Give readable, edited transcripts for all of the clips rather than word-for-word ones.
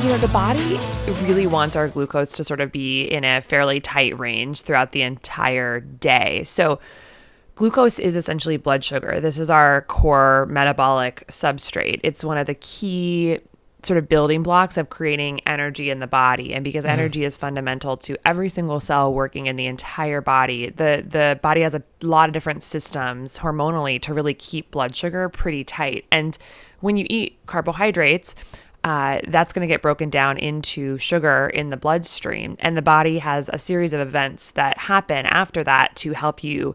The body really wants our glucose to sort of be in a fairly tight range throughout the entire day. So glucose is essentially blood sugar. This is our core metabolic substrate. It's one of the key sort of building blocks of creating energy in the body. And because energy is fundamental to every single cell working in the entire body, the body has a lot of different systems hormonally to really keep blood sugar pretty tight. And when you eat carbohydrates, that's going to get broken down into sugar in the bloodstream. And the body has a series of events that happen after that to help you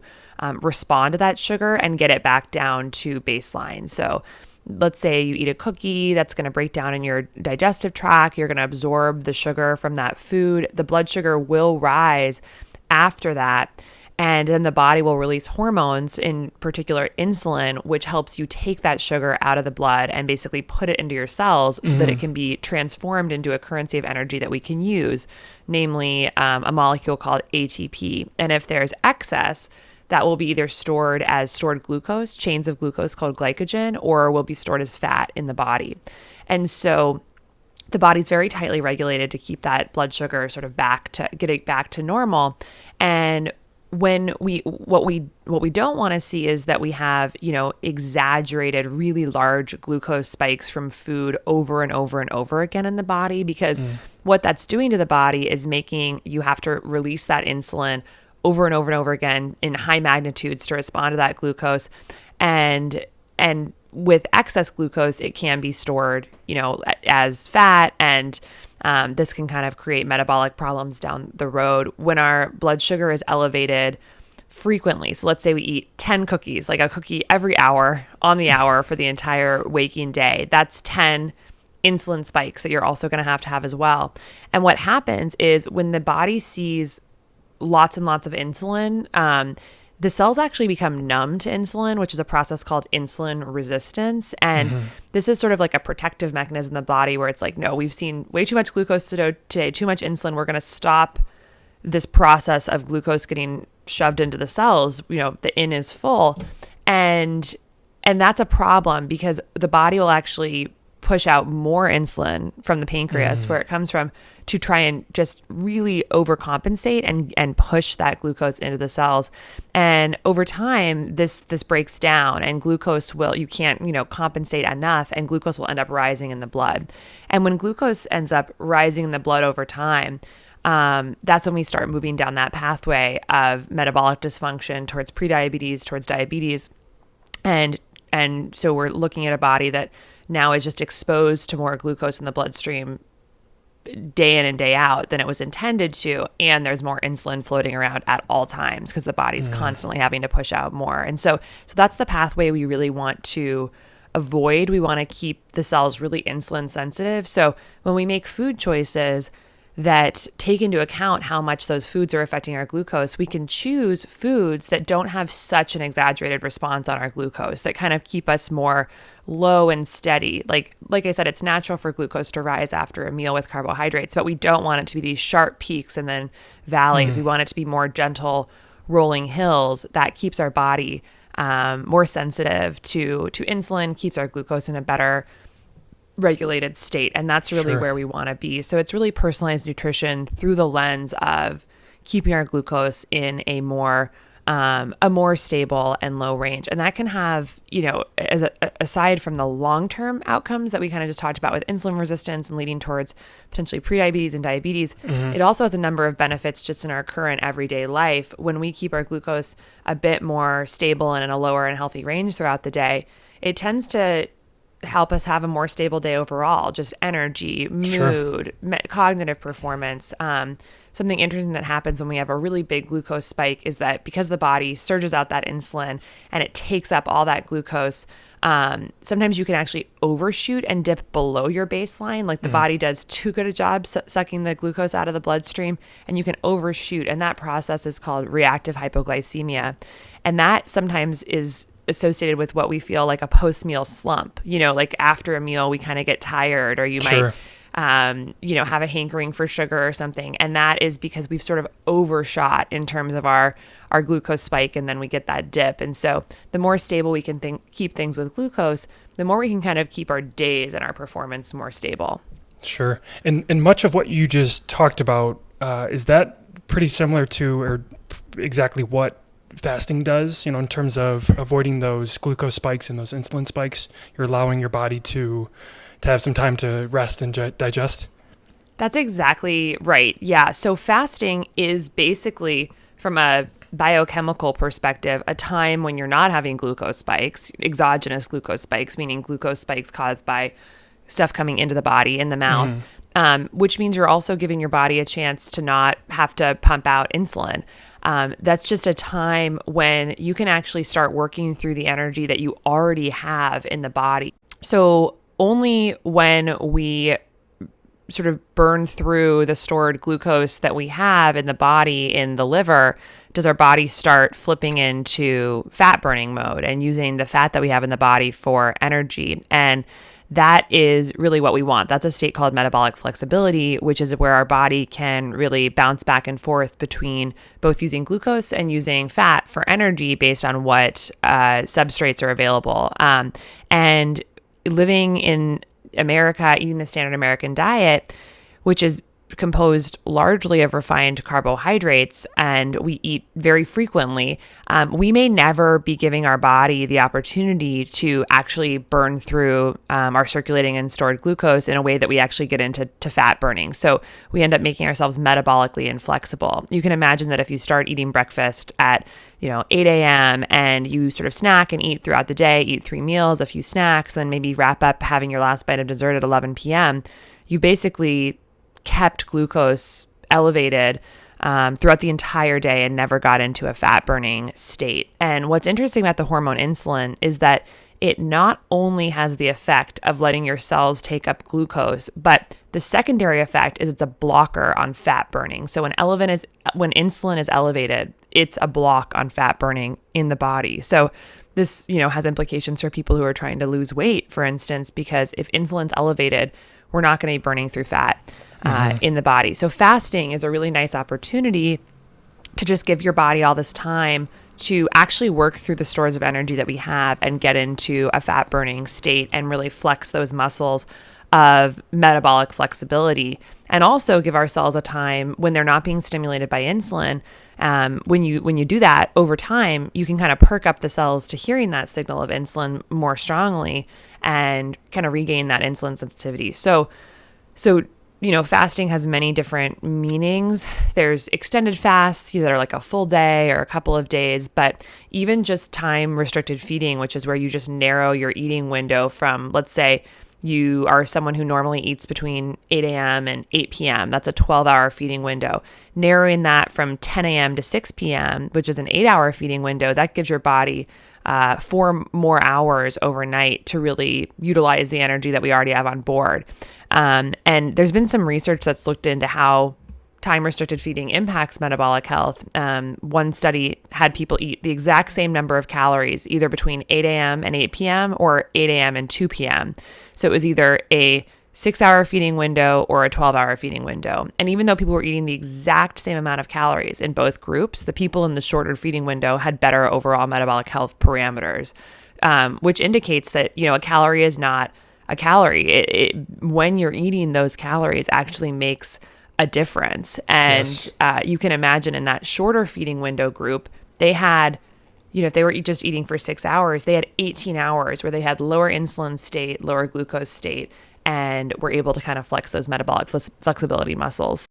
respond to that sugar and get it back down to baseline. So let's say you eat a cookie, that's going to break down in your digestive tract. You're going to absorb the sugar from that food. The blood sugar will rise after that. And then the body will release hormones, in particular insulin, which helps you take that sugar out of the blood and basically put it into your cells so that it can be transformed into a currency of energy that we can use, namely a molecule called ATP. And if there's excess, that will be either stored as stored glucose, chains of glucose called glycogen, or will be stored as fat in the body. And so the body's very tightly regulated to keep that blood sugar sort of getting back to normal. And what we don't want to see is that we have, exaggerated, really large glucose spikes from food over and over and over again in the body, because what that's doing to the body is making you have to release that insulin over and over and over again in high magnitudes to respond to that glucose. And with excess glucose, it can be stored, as fat, and this can kind of create metabolic problems down the road when our blood sugar is elevated frequently. So let's say we eat 10 cookies, like a cookie every hour on the hour for the entire waking day. That's 10 insulin spikes that you're also going to have as well. And what happens is when the body sees lots and lots of insulin, the cells actually become numb to insulin, which is a process called insulin resistance. And this is sort of like a protective mechanism in the body where it's like, no, we've seen way too much glucose today, too much insulin. We're going to stop this process of glucose getting shoved into the cells. The in is full. And that's a problem because the body will actually push out more insulin from the pancreas, where it comes from, to try and just really overcompensate and push that glucose into the cells. And over time, this breaks down, and glucose you can't compensate enough, and glucose will end up rising in the blood. And when glucose ends up rising in the blood over time, that's when we start moving down that pathway of metabolic dysfunction towards prediabetes, towards diabetes. And so we're looking at a body that now is just exposed to more glucose in the bloodstream day in and day out than it was intended to. And there's more insulin floating around at all times because the body's constantly having to push out more. And so that's the pathway we really want to avoid. We want to keep the cells really insulin sensitive. So when we make food choices that take into account how much those foods are affecting our glucose, we can choose foods that don't have such an exaggerated response on our glucose, that kind of keep us more low and steady. Like I said, it's natural for glucose to rise after a meal with carbohydrates, but we don't want it to be these sharp peaks and then valleys. We want it to be more gentle rolling hills that keeps our body more sensitive to insulin, keeps our glucose in a better regulated state. And that's really where we want to be. So it's really personalized nutrition through the lens of keeping our glucose in a more stable and low range. And that can have, aside from the long-term outcomes that we kind of just talked about with insulin resistance and leading towards potentially prediabetes and diabetes, it also has a number of benefits just in our current everyday life. When we keep our glucose a bit more stable and in a lower and healthy range throughout the day, it tends to help us have a more stable day overall, just energy, mood, cognitive performance. Something interesting that happens when we have a really big glucose spike is that because the body surges out that insulin and it takes up all that glucose, sometimes you can actually overshoot and dip below your baseline. Like the body does too good a job sucking the glucose out of the bloodstream, and you can overshoot. And that process is called reactive hypoglycemia. And that sometimes is associated with what we feel like a post-meal slump. Like after a meal, we kind of get tired, or you might, have a hankering for sugar or something. And that is because we've sort of overshot in terms of our glucose spike, and then we get that dip. And so the more stable we can keep things with glucose, the more we can kind of keep our days and our performance more stable. Sure. And much of what you just talked about, is that pretty similar to or exactly what fasting does, in terms of avoiding those glucose spikes and those insulin spikes? You're allowing your body to have some time to rest and digest? That's exactly right. Yeah. So fasting is basically, from a biochemical perspective, a time when you're not having glucose spikes, exogenous glucose spikes, meaning glucose spikes caused by stuff coming into the body in the mouth, which means you're also giving your body a chance to not have to pump out insulin. That's just a time when you can actually start working through the energy that you already have in the body. So only when we sort of burn through the stored glucose that we have in the body, in the liver, does our body start flipping into fat burning mode and using the fat that we have in the body for energy. And that is really what we want. That's a state called metabolic flexibility, which is where our body can really bounce back and forth between both using glucose and using fat for energy based on what substrates are available. And living in America, eating the standard American diet, which is composed largely of refined carbohydrates, and we eat very frequently, we may never be giving our body the opportunity to actually burn through our circulating and stored glucose in a way that we actually get into fat burning. So we end up making ourselves metabolically inflexible. You can imagine that if you start eating breakfast at 8 a.m. and you sort of snack and eat throughout the day, eat 3 meals, a few snacks, then maybe wrap up having your last bite of dessert at 11 p.m., you basically kept glucose elevated throughout the entire day and never got into a fat burning state. And what's interesting about the hormone insulin is that it not only has the effect of letting your cells take up glucose, but the secondary effect is it's a blocker on fat burning. So when insulin is elevated, it's a block on fat burning in the body. So this, has implications for people who are trying to lose weight, for instance, because if insulin's elevated, we're not going to be burning through fat in the body. So fasting is a really nice opportunity to just give your body all this time to actually work through the stores of energy that we have and get into a fat burning state and really flex those muscles of metabolic flexibility, and also give ourselves a time when they're not being stimulated by insulin. When you do that over time, you can kind of perk up the cells to hearing that signal of insulin more strongly and kind of regain that insulin sensitivity. So fasting has many different meanings. There's extended fasts that are like a full day or a couple of days, but even just time restricted feeding, which is where you just narrow your eating window from, let's say, you are someone who normally eats between 8 a.m. and 8 p.m. That's a 12-hour feeding window. Narrowing that from 10 a.m. to 6 p.m., which is an 8-hour feeding window, that gives your body 4 more hours overnight to really utilize the energy that we already have on board. And there's been some research that's looked into how time-restricted feeding impacts metabolic health. One study had people eat the exact same number of calories, either between 8 a.m. and 8 p.m. or 8 a.m. and 2 p.m. So it was either a 6-hour feeding window or a 12-hour feeding window. And even though people were eating the exact same amount of calories in both groups, the people in the shorter feeding window had better overall metabolic health parameters, which indicates that, a calorie is not a calorie. When you're eating those calories actually makes a difference. And Yes. You can imagine in that shorter feeding window group, they had, if they were just eating for 6 hours, they had 18 hours where they had lower insulin state, lower glucose state, and were able to kind of flex those metabolic flexibility muscles.